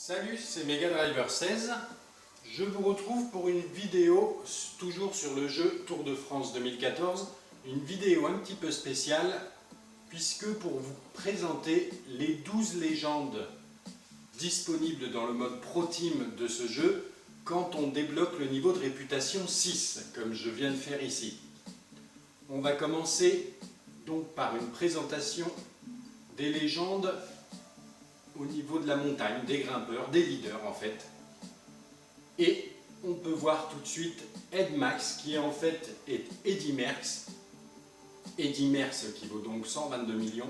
Salut, c'est Mega Driver 16. Je vous retrouve pour une vidéo toujours sur le jeu Tour de France 2014. Une vidéo un petit peu spéciale puisque pour vous présenter les 12 légendes disponibles dans le mode Pro Team de ce jeu quand on débloque le niveau de réputation 6, comme je viens de faire ici. On va commencer donc par une présentation des légendes au niveau de la montagne, des grimpeurs, des leaders en fait. Et on peut voir tout de suite Ed Max qui en fait est Eddy Merckx. Eddy Merckx qui vaut donc 122 millions.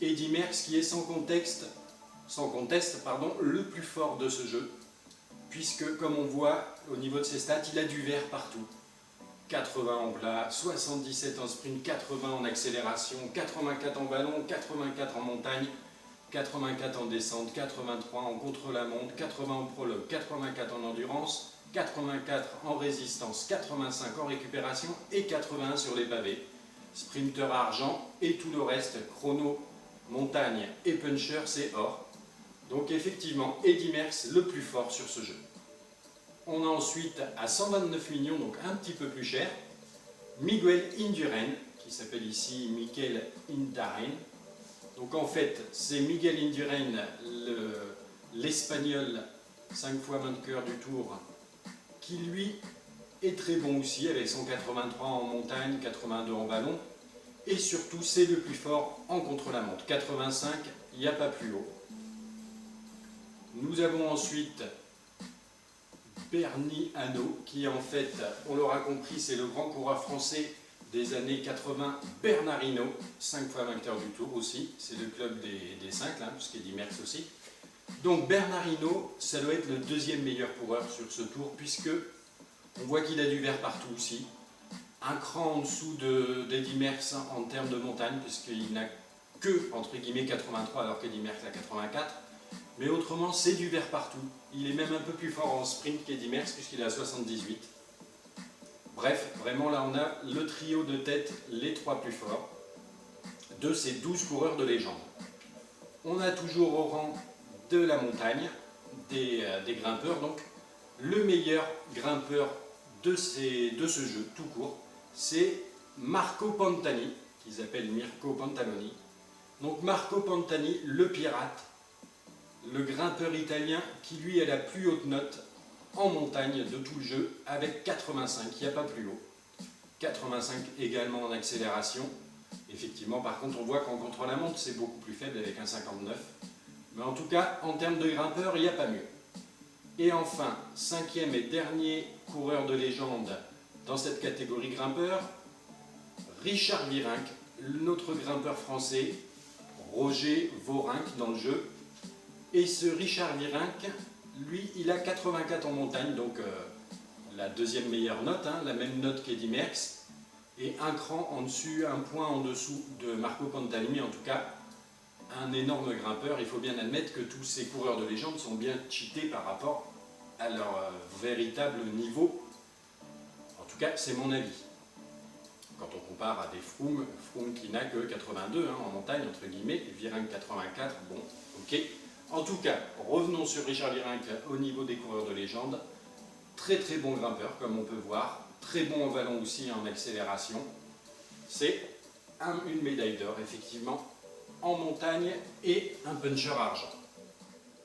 Eddy Merckx qui est sans conteste, le plus fort de ce jeu. Puisque comme on voit au niveau de ses stats, il a du vert partout. 80 en plat, 77 en sprint, 80 en accélération, 84 en ballon, 84 en montagne, 84 en descente, 83 en contre-la-montre, 80 en prologue, 84 en endurance, 84 en résistance, 85 en récupération et 81 sur les pavés. Sprinter argent et tout le reste, chrono, montagne et puncher, c'est or. Donc effectivement, Eddy Merckx le plus fort sur ce jeu. On a ensuite à 129 millions, donc un petit peu plus cher, Miguel Indurain, qui s'appelle ici Mikel Indurain. Donc en fait, c'est Miguel Indurain, l'Espagnol, 5 fois vainqueur du Tour, qui lui est très bon aussi, avec 183 en montagne, 82 en ballon, et surtout c'est le plus fort en contre-la-montre, 85, il n'y a pas plus haut. Nous avons ensuite Bernie Hinault, qui en fait, on l'aura compris, c'est le grand coureur français des années 80, Bernard Hinault, 5 fois vainqueur du Tour aussi, c'est le club des 5, là, puisqu'Eddy Merckx aussi. Donc Bernard Hinault, ça doit être le deuxième meilleur coureur sur ce Tour, puisque on voit qu'il a du vert partout aussi. Un cran en dessous d'Eddy Merckx en termes de montagne, puisqu'il n'a que, entre guillemets, 83, alors qu'Eddy Merckx a 84. Mais autrement, c'est du vert partout. Il est même un peu plus fort en sprint qu'Eddy Merckx, puisqu'il est à 78. Bref, vraiment là on a le trio de tête, les trois plus forts, de ces 12 coureurs de légende. On a toujours au rang de la montagne, des grimpeurs, donc le meilleur grimpeur de ce jeu, tout court, c'est Marco Pantani, qu'ils appellent Mirko Pantaloni. Donc Marco Pantani, le pirate, le grimpeur italien qui lui a la plus haute note en montagne de tout le jeu avec 85, il n'y a pas plus haut. 85 également en accélération. Effectivement, par contre, on voit qu'en contre-la-montre, c'est beaucoup plus faible avec un 59. Mais en tout cas, en termes de grimpeur, il n'y a pas mieux. Et enfin, cinquième et dernier coureur de légende dans cette catégorie grimpeur, Richard Virenque, notre grimpeur français, Roger Virenque dans le jeu. Et ce Richard Virenque, lui, il a 84 en montagne, donc la deuxième meilleure note, hein, la même note qu'Eddy Merckx, et un cran en dessus, un point en dessous de Marco Pantani, en tout cas, un énorme grimpeur. Il faut bien admettre que tous ces coureurs de légende sont bien cheatés par rapport à leur véritable niveau. En tout cas, c'est mon avis. Quand on compare à des Froome qui n'a que 82 hein, en montagne, entre guillemets, et Virenque 84, bon, ok. En tout cas, revenons sur Richard Virenque au niveau des coureurs de légende. Très très bon grimpeur, comme on peut voir. Très bon en ballon aussi, en accélération. C'est une médaille d'or, effectivement, en montagne et un puncher argent.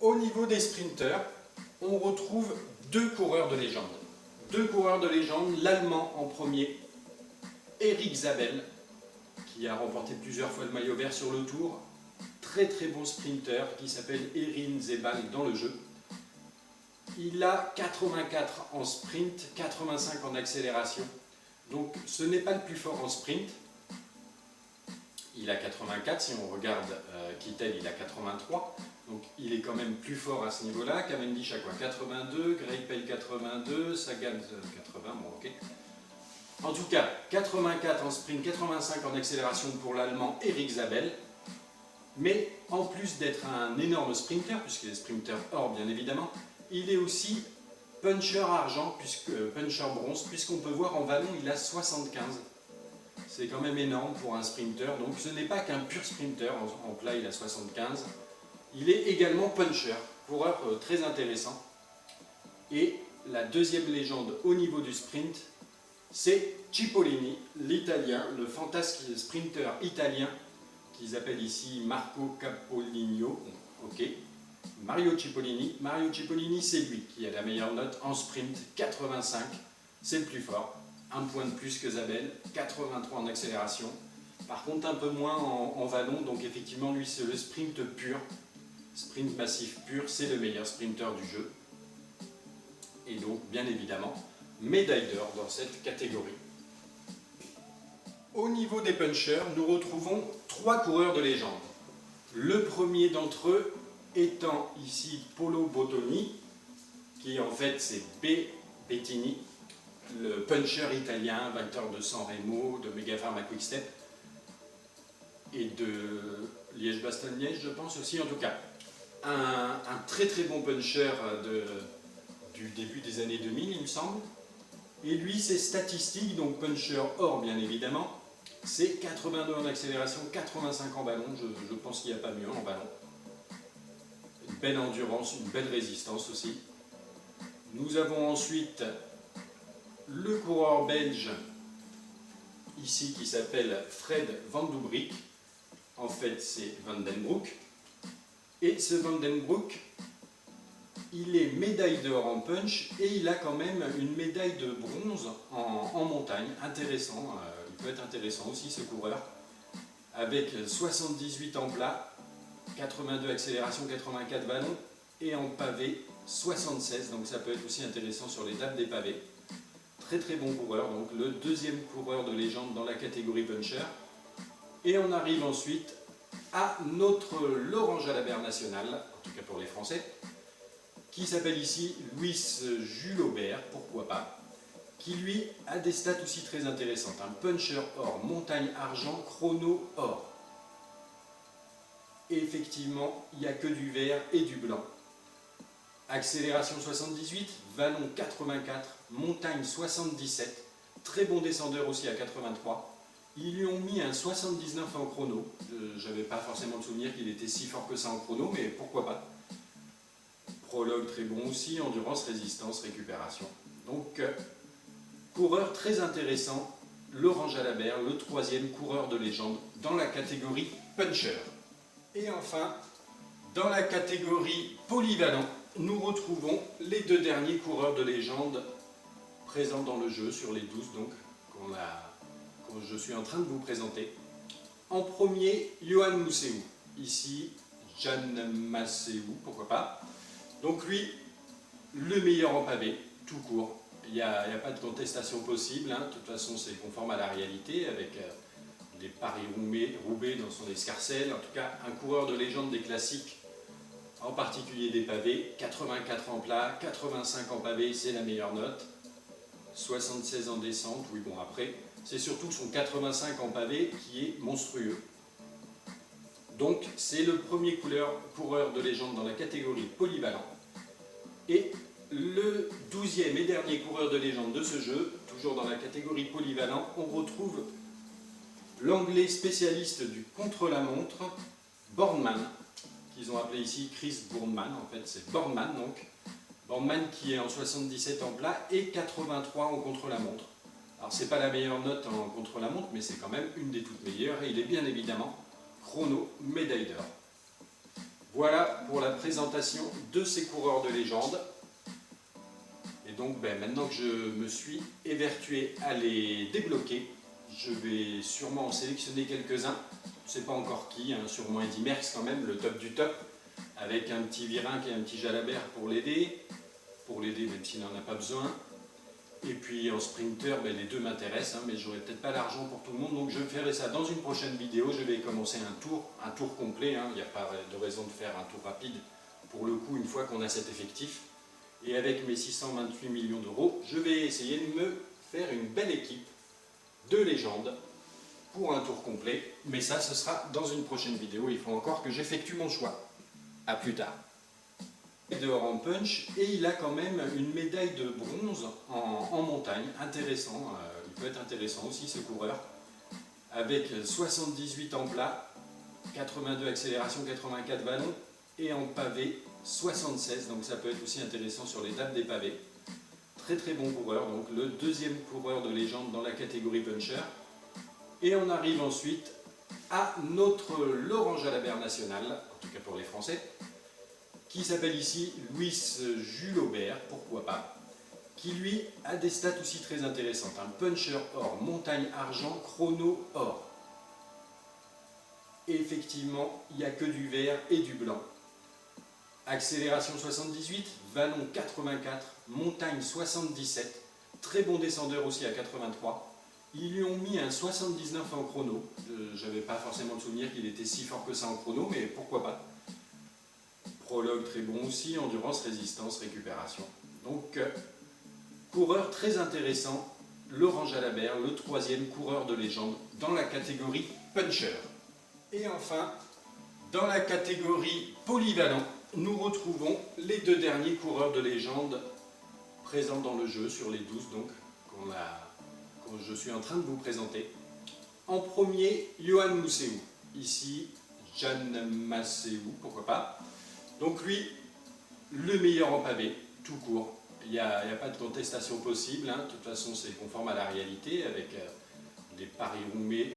Au niveau des sprinters, on retrouve deux coureurs de légende. Deux coureurs de légende, l'Allemand en premier, Erik Zabel, qui a remporté plusieurs fois le maillot vert sur le Tour. Très très bon sprinter qui s'appelle Erin Zebal dans le jeu. Il a 84 en sprint, 85 en accélération. Donc ce n'est pas le plus fort en sprint. Il a 84, si on regarde Kittel, il a 83. Donc il est quand même plus fort à ce niveau-là. Cavendish a quoi 82, Greipel 82, Sagan 80, bon ok. En tout cas, 84 en sprint, 85 en accélération pour l'Allemand Erik Zabel. Mais en plus d'être un énorme sprinter, puisqu'il est sprinter or bien évidemment, il est aussi puncher argent, puncher bronze, puisqu'on peut voir en vallon il a 75. C'est quand même énorme pour un sprinter, donc ce n'est pas qu'un pur sprinter, en plat il a 75. Il est également puncher. coureur très intéressant. Et la deuxième légende au niveau du sprint, c'est Cipollini, l'Italien, le fantasque sprinter italien, qu'ils appellent ici Marco Capoligno. Ok, Mario Cipollini. Mario Cipollini, c'est lui qui a la meilleure note en sprint, 85. C'est le plus fort. Un point de plus que Zabel, 83 en accélération. Par contre, un peu moins en vallon, donc effectivement, lui, c'est le sprint pur. Sprint massif pur, c'est le meilleur sprinter du jeu. Et donc, bien évidemment, médaille d'or dans cette catégorie. Au niveau des punchers, nous retrouvons 3 coureurs de légende. Le premier d'entre eux étant ici Polo Bottoni, qui en fait c'est B. Bettini, le puncher italien, vainqueur de San Remo, de Megapharma Quick-Step et de Liège-Bastogne-Liège, je pense aussi en tout cas. Un très très bon puncher du début des années 2000, il me semble. Et lui, ses statistiques, donc puncher or bien évidemment, c'est 82 en accélération, 85 en ballon, je pense qu'il n'y a pas mieux en ballon. Une belle endurance, une belle résistance aussi. Nous avons ensuite le coureur belge, ici qui s'appelle Fred Van Doebrik. En fait, c'est Van den Broek. Et ce Van den Broek, il est médaille d'or en punch et il a quand même une médaille de bronze en montagne. Intéressant, il peut être intéressant aussi ce coureur. Avec 78 en plat, 82 accélération, 84 ballons et en pavé 76. Donc ça peut être aussi intéressant sur l'étape des pavés. Très très bon coureur, donc le deuxième coureur de légende dans la catégorie puncher. Et on arrive ensuite à notre Laurent Jalabert national, en tout cas pour les Français, qui s'appelle ici Louis Jules Aubert, pourquoi pas, qui lui a des stats aussi très intéressantes. Un puncher or, montagne argent, chrono or. Et effectivement, il n'y a que du vert et du blanc. Accélération 78, vallon 84, montagne 77, très bon descendeur aussi à 83. Ils lui ont mis un 79 en chrono. Je n'avais pas forcément le souvenir qu'il était si fort que ça en chrono, mais pourquoi pas. Prologue très bon aussi, endurance, résistance, récupération. Donc, coureur très intéressant, Laurent Jalabert, le troisième coureur de légende dans la catégorie puncher. Et enfin, dans la catégorie polyvalent, nous retrouvons les 2 derniers coureurs de légende présents dans le jeu, sur les 12 donc, que je suis en train de vous présenter. En premier, Johan Museeuw. Ici, Jan Museeuw, pourquoi pas. Donc lui, le meilleur en pavé, tout court. Il n'y a pas de contestation possible, hein. De toute façon c'est conforme à la réalité, avec les Paris-Roubaix dans son escarcelle. En tout cas, un coureur de légende des classiques, en particulier des pavés. 84 en plat, 85 en pavé, c'est la meilleure note. 76 en descente, oui bon après, c'est surtout son 85 en pavé qui est monstrueux. Donc c'est le premier coureur de légende dans la catégorie polyvalent. Et le 12e et dernier coureur de légende de ce jeu, toujours dans la catégorie polyvalent, on retrouve l'anglais spécialiste du contre-la-montre, Boardman, qu'ils ont appelé ici Chris Boardman, en fait c'est Boardman donc. Boardman qui est en 77 en plat et 83 en contre-la-montre. Alors c'est pas la meilleure note en contre-la-montre, mais c'est quand même une des toutes meilleures et il est bien évidemment chrono médaille d'or. Voilà pour la présentation de ces coureurs de légende. Et donc maintenant que je me suis évertué à les débloquer, je vais sûrement en sélectionner quelques-uns. Je ne sais pas encore qui, hein, sûrement Eddy Merckx quand même, le top du top, avec un petit Virenque et un petit Jalabert pour l'aider même s'il n'en a pas besoin. Et puis en sprinter, les deux m'intéressent, hein, mais j'aurai peut-être pas l'argent pour tout le monde, donc je ferai ça dans une prochaine vidéo. Je vais commencer un tour complet, hein. Il n'y a pas de raison de faire un tour rapide pour le coup une fois qu'on a cet effectif. Et avec mes 628 millions d'euros, je vais essayer de me faire une belle équipe de légende pour un tour complet, mais ça ce sera dans une prochaine vidéo. Il faut encore que j'effectue mon choix. A plus tard. Dehors en punch, et il a quand même une médaille de bronze en montagne, intéressant, il peut être intéressant aussi ce coureur, avec 78 en plat, 82 accélération, 84 ballons et en pavé 76, donc ça peut être aussi intéressant sur l'étape des pavés. Très très bon coureur, donc le deuxième coureur de légende dans la catégorie puncher. Et on arrive ensuite à notre Laurent Jalabert national, en tout cas pour les Français, qui s'appelle ici Louis Jules Aubert, pourquoi pas, qui lui a des stats aussi très intéressantes. Un puncher or, montagne argent, chrono or. Et effectivement, il n'y a que du vert et du blanc. Accélération 78, vallon 84, montagne 77, très bon descendeur aussi à 83. Ils lui ont mis un 79 en chrono. Je n'avais pas forcément le souvenir qu'il était si fort que ça en chrono, mais pourquoi pas. Prologue très bon aussi, endurance, résistance, récupération. Donc, coureur très intéressant, Laurent Jalabert, le troisième coureur de légende dans la catégorie puncher. Et enfin, dans la catégorie polyvalent, nous retrouvons les deux derniers coureurs de légende présents dans le jeu, sur les 12 donc, que je suis en train de vous présenter. En premier, Yoann Mousseou. Ici, Jeanne Masséou, pourquoi pas. Donc lui, le meilleur en pavé, tout court. Il n'y a pas de contestation possible, hein. De toute façon c'est conforme à la réalité avec les Paris-Roubaix.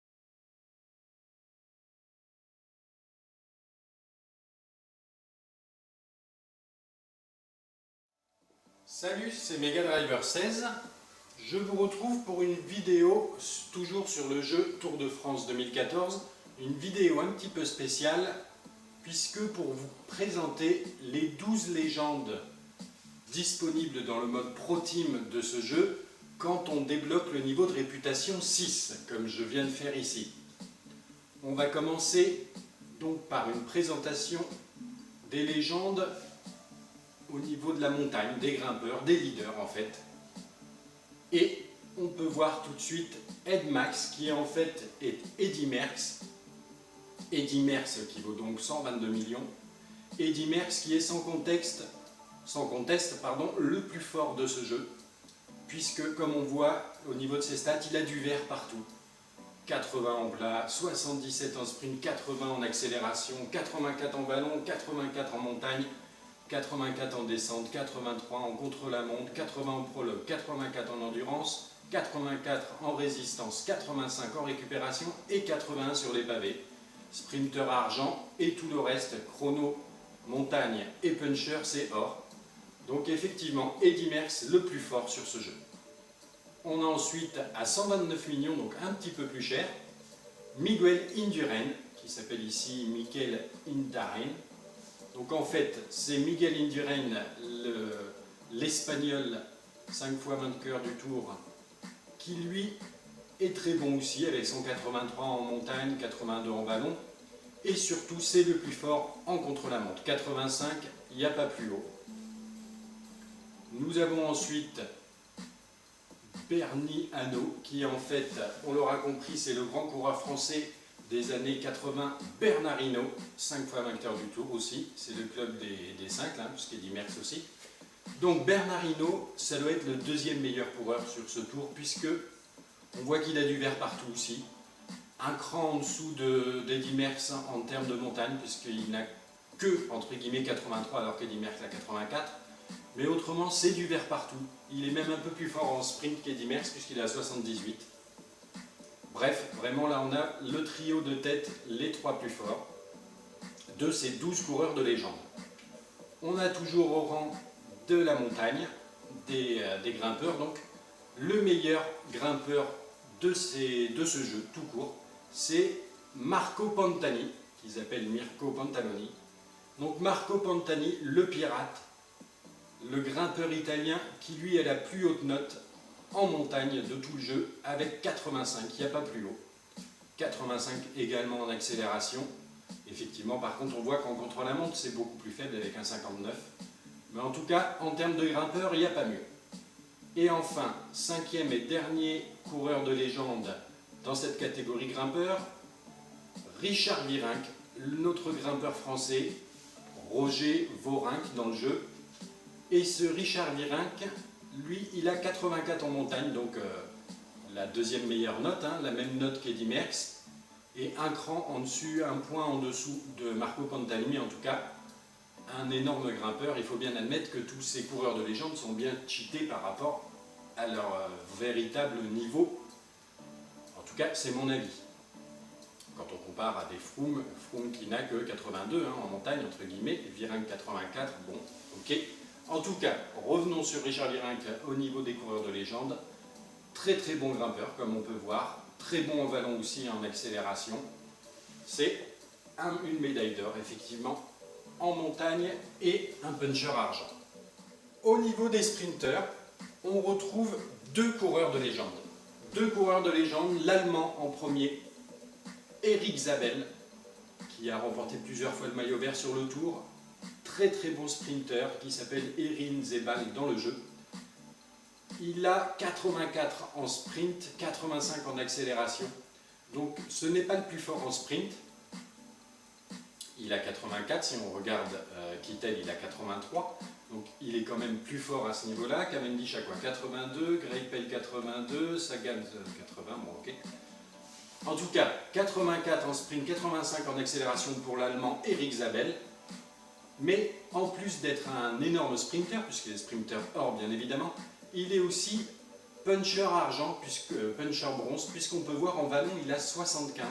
Salut, c'est Mega Driver 16. Je vous retrouve pour une vidéo toujours sur le jeu Tour de France 2014. Une vidéo un petit peu spéciale puisque pour vous présenter les 12 légendes disponibles dans le mode Pro Team de ce jeu quand on débloque le niveau de réputation 6, comme je viens de faire ici. On va commencer donc par une présentation des légendes au niveau de la montagne, des grimpeurs, des leaders en fait. Et on peut voir tout de suite Ed Max qui en fait est Eddy Merckx. Eddy Merckx qui vaut donc 122 millions. Eddy Merckx qui est sans conteste, le plus fort de ce jeu. Puisque comme on voit au niveau de ses stats, il a du vert partout. 80 en plat, 77 en sprint, 80 en accélération, 84 en ballon, 84 en montagne, 84 en descente, 83 en contre-la-montre, 80 en prologue, 84 en endurance, 84 en résistance, 85 en récupération et 81 sur les pavés. Sprinter argent et tout le reste, chrono, montagne et puncher, c'est or. Donc effectivement, Eddy Merckx le plus fort sur ce jeu. On a ensuite à 129 millions, donc un petit peu plus cher, Miguel Indurain, qui s'appelle ici Mikel Indurain. Donc en fait, c'est Miguel Indurain, l'Espagnol, 5 fois vainqueur du Tour, qui lui est très bon aussi, avec 183 en montagne, 82 en ballon, et surtout c'est le plus fort en contre-la-montre. 85, il n'y a pas plus haut. Nous avons ensuite Bernie Hanno, qui en fait, on l'aura compris, c'est le grand coureur français des années 80, Bernard Hinault, 5 fois vainqueur du Tour aussi, c'est le club des 5, là, puisqu'Eddy Merckx aussi. Donc Bernard Hinault, ça doit être le deuxième meilleur coureur sur ce tour, puisque on voit qu'il a du vert partout aussi. Un cran en dessous d'Eddy Merckx en termes de montagne, puisqu'il n'a que, entre guillemets, 83, alors qu'Eddy Merckx a 84. Mais autrement, c'est du vert partout. Il est même un peu plus fort en sprint qu'Eddy Merckx, puisqu'il est à 78. Bref, vraiment là on a le trio de tête, les trois plus forts, de ces 12 coureurs de légende. On a toujours au rang de la montagne, des grimpeurs, donc le meilleur grimpeur de ce jeu, tout court, c'est Marco Pantani, qu'ils appellent Mirko Pantaloni. Donc Marco Pantani, le pirate, le grimpeur italien qui lui a la plus haute note en montagne de tout le jeu avec 85, il n'y a pas plus haut. 85 également en accélération. Effectivement, par contre, on voit qu'en contre-la-montre, c'est beaucoup plus faible avec un 59. Mais en tout cas, en termes de grimpeur, il n'y a pas mieux. Et enfin, cinquième et dernier coureur de légende dans cette catégorie grimpeur, Richard Virenque, notre grimpeur français, Roger Virenque dans le jeu. Et ce Richard Virenque, lui, il a 84 en montagne, donc la deuxième meilleure note, hein, la même note qu'Eddy Merckx, et un cran en dessus, un point en dessous de Marco Pantani en tout cas. un énorme grimpeur. Il faut bien admettre que tous ces coureurs de légende sont bien cheatés par rapport à leur véritable niveau. En tout cas, c'est mon avis. Quand on compare à des Froome qui n'a que 82 en montagne, entre guillemets, et Virenque 84, bon, ok. En tout cas, revenons sur Richard Virenque au niveau des coureurs de légende. Très très bon grimpeur, comme on peut voir. Très bon en vallon aussi, en accélération. C'est une médaille d'or, effectivement, en montagne et un puncher argent. Au niveau des sprinteurs, on retrouve deux coureurs de légende. Deux coureurs de légende, l'Allemand en premier, Erik Zabel, qui a remporté plusieurs fois le maillot vert sur le Tour. Très très bon sprinter qui s'appelle Erin Zebal dans le jeu. Il a 84 en sprint, 85 en accélération. Donc ce n'est pas le plus fort en sprint. Il a 84, si on regarde Kittel, il a 83. Donc il est quand même plus fort à ce niveau-là. Cavendish a quoi? 82, Greipel 82, Sagan 80, bon ok. En tout cas, 84 en sprint, 85 en accélération pour l'Allemand Erik Zabel. Mais en plus d'être un énorme sprinter, puisqu'il est sprinter or bien évidemment, il est aussi puncher argent, puncher bronze, puisqu'on peut voir en vallon il a 75.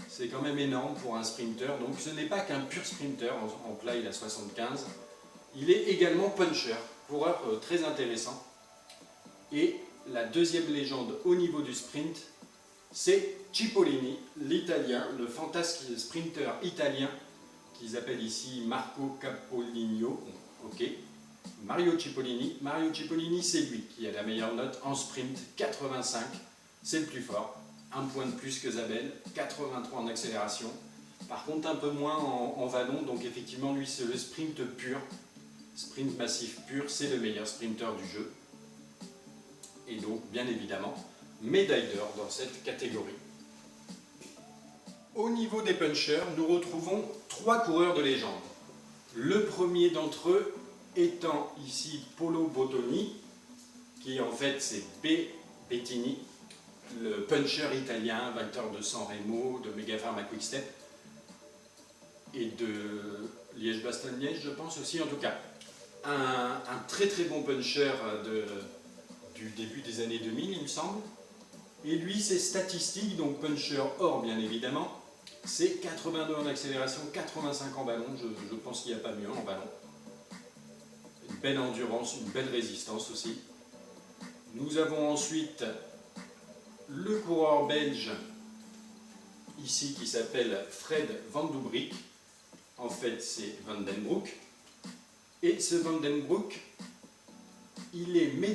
C'est quand même énorme pour un sprinter, donc ce n'est pas qu'un pur sprinter, en plat il a 75. Il est également puncher, coureur très intéressant. Et la deuxième légende au niveau du sprint, c'est Cipollini, l'italien, le fantasque sprinter italien, qu'ils appellent ici Marco Capoligno, ok. Mario Cipollini. Mario Cipollini, c'est lui qui a la meilleure note en sprint, 85, c'est le plus fort. Un point de plus que Zabel, 83 en accélération. Par contre, un peu moins en vallon, donc effectivement, lui, c'est le sprint pur. Sprint massif pur, c'est le meilleur sprinter du jeu. Et donc, bien évidemment, médaille d'or dans cette catégorie. Au niveau des punchers, nous retrouvons trois coureurs de légende. Le premier d'entre eux étant ici Polo Bottoni, qui en fait c'est Bettini, le puncher italien, vainqueur de San Remo, de Megapharm Quick Step et de Liège-Bastogne-Liège, je pense aussi, en tout cas. Un très très bon puncher du début des années 2000, il me semble. Et lui, ses statistiques, donc puncher or bien évidemment, c'est 82 en accélération, 85 en ballon, je pense qu'il n'y a pas mieux en ballon. Une belle endurance, une belle résistance aussi. Nous avons ensuite le coureur belge, ici, qui s'appelle Fred Van Dubrik. En fait, c'est Van den Broek. Et ce Van den Broek, il est médaillé